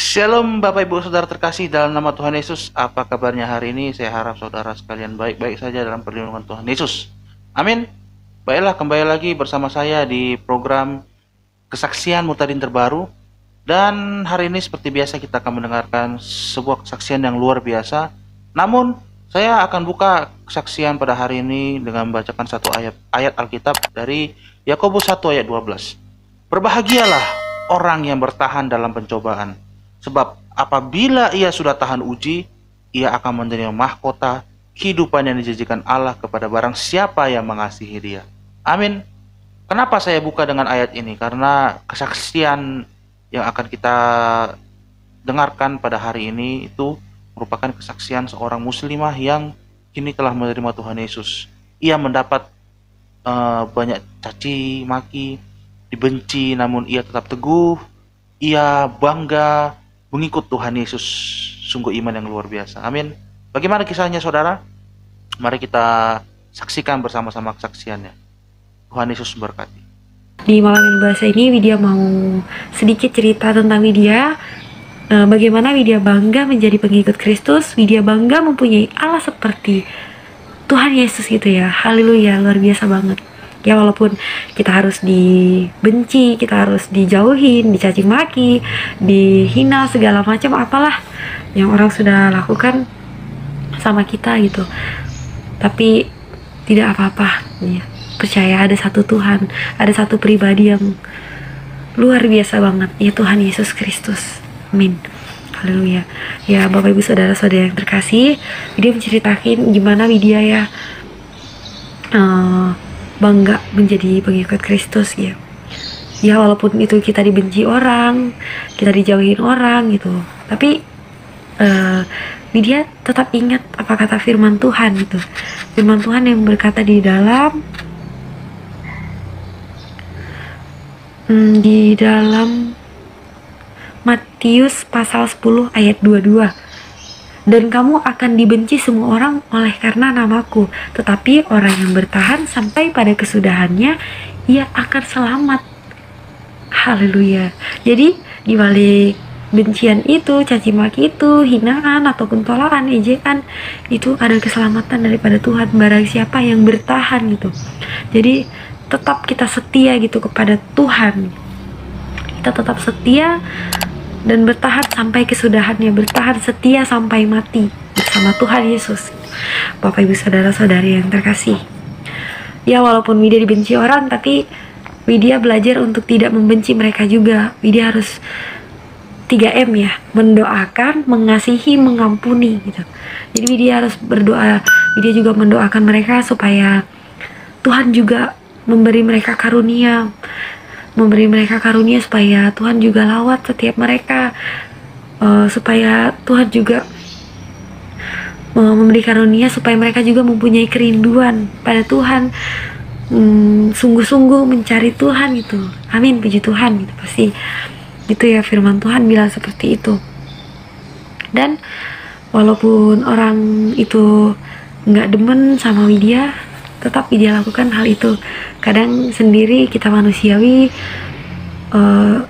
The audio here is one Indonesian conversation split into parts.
Shalom Bapak Ibu Saudara terkasih dalam nama Tuhan Yesus. Apa kabarnya hari ini? Saya harap saudara sekalian baik-baik saja dalam perlindungan Tuhan Yesus. Amin. Baiklah, kembali lagi bersama saya di program Kesaksian Mutadin Terbaru. Dan hari ini seperti biasa kita akan mendengarkan sebuah kesaksian yang luar biasa. Namun saya akan buka kesaksian pada hari ini dengan membacakan satu ayat Alkitab dari Yakobus 1 ayat 12. Berbahagialah orang yang bertahan dalam pencobaan, sebab apabila ia sudah tahan uji, ia akan menerima mahkota kehidupan yang dijanjikan Allah kepada barang siapa yang mengasihi dia. Amin. Kenapa saya buka dengan ayat ini? Karena kesaksian yang akan kita dengarkan pada hari ini itu merupakan kesaksian seorang muslimah yang kini telah menerima Tuhan Yesus. Ia mendapat banyak caci maki, dibenci, namun ia tetap teguh. Ia bangga mengikut Tuhan Yesus. Sungguh iman yang luar biasa. Amin. Bagaimana kisahnya saudara? Mari kita saksikan bersama-sama kesaksiannya. Tuhan Yesus memberkati. Di malam yang bahasa ini Widya mau sedikit cerita tentang Widya. Bagaimana Widya bangga menjadi pengikut Kristus. Widya bangga mempunyai Allah seperti Tuhan Yesus gitu ya. Haleluya, luar biasa banget. Ya walaupun kita harus dibenci, kita harus dijauhin, dicaci maki, dihina segala macam apalah yang orang sudah lakukan sama kita gitu. Tapi tidak apa-apa ya. Percaya ada satu Tuhan, ada satu pribadi yang luar biasa banget, ya Tuhan Yesus Kristus. Amin. Haleluya. Ya Bapak Ibu Saudara-saudara yang terkasih, Widya menceritakan gimana Widya ya bangga menjadi pengikut Kristus ya. Ya walaupun itu kita dibenci orang, kita dijauhin orang gitu, tapi Widya tetap ingat apa kata firman Tuhan gitu. Firman Tuhan yang berkata di dalam Matius pasal 10 ayat 22. Dan kamu akan dibenci semua orang oleh karena namaku, tetapi orang yang bertahan sampai pada kesudahannya, ia akan selamat. Haleluya. Jadi di balik bencian itu, caci maki itu, hinaan ataupun tolakan, ejekan, itu ada keselamatan daripada Tuhan barang siapa yang bertahan gitu. Jadi tetap kita setia gitu kepada Tuhan. Kita tetap setia dan bertahan sampai kesudahannya, bertahan setia sampai mati bersama Tuhan Yesus. Bapak Ibu Saudara-saudari yang terkasih, ya walaupun Widya dibenci orang, tapi Widya belajar untuk tidak membenci mereka juga. Widya harus 3M ya, mendoakan, mengasihi, mengampuni gitu. Jadi Widya harus berdoa. Widya juga mendoakan mereka supaya Tuhan juga memberi mereka karunia, supaya Tuhan juga lawat setiap mereka, supaya Tuhan juga memberi karunia supaya mereka juga mempunyai kerinduan pada Tuhan, sungguh-sungguh mencari Tuhan gitu. Amin, puji Tuhan gitu. Pasti itu ya, firman Tuhan bilang seperti itu. Dan walaupun orang itu nggak demen sama Widya, tetap Widya lakukan hal itu. Kadang sendiri kita manusiawi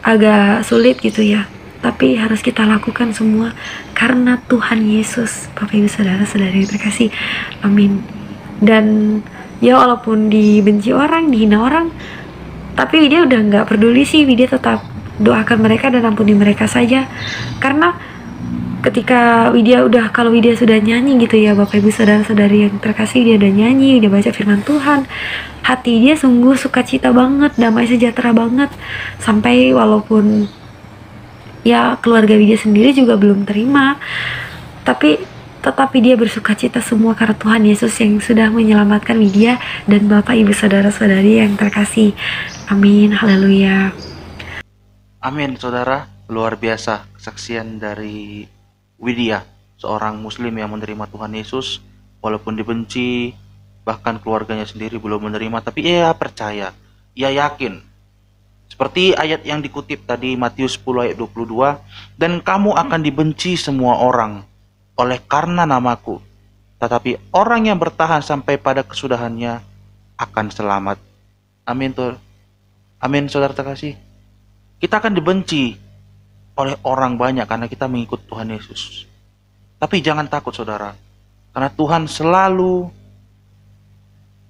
agak sulit gitu ya, tapi harus kita lakukan semua karena Tuhan Yesus. Bapak Ibu Saudara-saudari yang terkasih, amin. Dan ya walaupun dibenci orang, dihina orang, tapi Widya udah nggak peduli sih. Widya tetap doakan mereka dan ampuni mereka saja. Karena ketika kalau Widya sudah nyanyi gitu ya Bapak Ibu Saudara-saudari yang terkasih, dia udah nyanyi, dia baca firman Tuhan, hati dia sungguh sukacita banget, damai sejahtera banget. Sampai walaupun ya keluarga Widya sendiri juga belum terima, tapi tetap Widya bersukacita semua karena Tuhan Yesus yang sudah menyelamatkan Widya dan Bapak Ibu Saudara-saudari yang terkasih. Amin, haleluya. Amin saudara. Luar biasa kesaksian dari Widya, seorang muslim yang menerima Tuhan Yesus walaupun dibenci, bahkan keluarganya sendiri belum menerima, tapi ia percaya, ia yakin. Seperti ayat yang dikutip tadi, Matius 10 ayat 22, dan kamu akan dibenci semua orang oleh karena namaku, tetapi orang yang bertahan sampai pada kesudahannya akan selamat. Amin tuh. Amin saudara terkasih. Kita akan dibenci oleh orang banyak karena kita mengikut Tuhan Yesus. Tapi jangan takut saudara, karena Tuhan selalu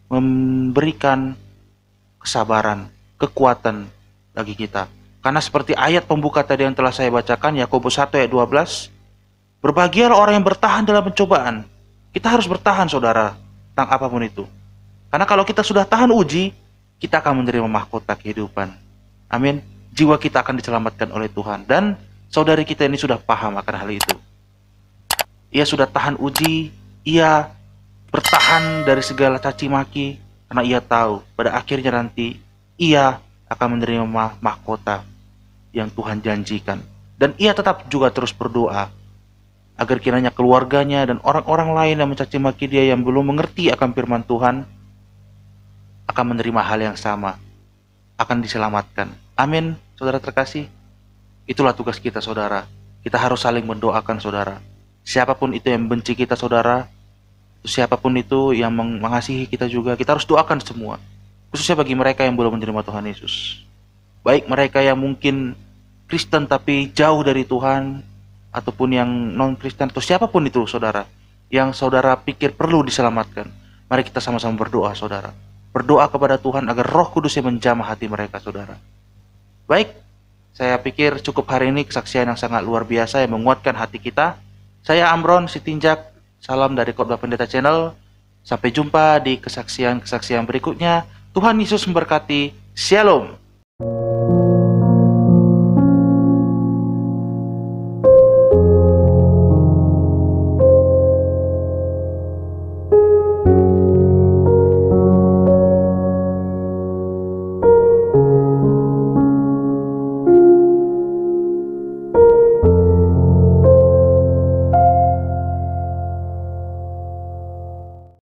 memberikan kesabaran, kekuatan bagi kita. Karena seperti ayat pembuka tadi yang telah saya bacakan, Yakobus 1 ayat 12, berbahagialah orang yang bertahan dalam pencobaan. Kita harus bertahan saudara, tentang apapun itu. Karena kalau kita sudah tahan uji, kita akan menerima mahkota kehidupan. Amin. Jiwa kita akan diselamatkan oleh Tuhan. Dan saudari kita ini sudah paham akan hal itu. Ia sudah tahan uji, ia bertahan dari segala caci maki, karena ia tahu pada akhirnya nanti ia akan menerima mahkota yang Tuhan janjikan. Dan ia tetap juga terus berdoa agar kiranya keluarganya dan orang-orang lain yang mencaci maki dia yang belum mengerti akan firman Tuhan akan menerima hal yang sama, akan diselamatkan. Amin, saudara terkasih. Itulah tugas kita saudara. Kita harus saling mendoakan saudara. Siapapun itu yang benci kita saudara, siapapun itu yang mengasihi kita juga, kita harus doakan semua. Khususnya bagi mereka yang belum menerima Tuhan Yesus. Baik mereka yang mungkin Kristen tapi jauh dari Tuhan, ataupun yang non-Kristen, atau siapapun itu saudara, yang saudara pikir perlu diselamatkan. Mari kita sama-sama berdoa saudara. Berdoa kepada Tuhan agar Roh Kudus yang menjamah hati mereka saudara. Baik, saya pikir cukup hari ini kesaksian yang sangat luar biasa yang menguatkan hati kita. Saya Amron Sitinjak, salam dari Khotbah Pendeta Channel. Sampai jumpa di kesaksian-kesaksian berikutnya. Tuhan Yesus memberkati. Shalom.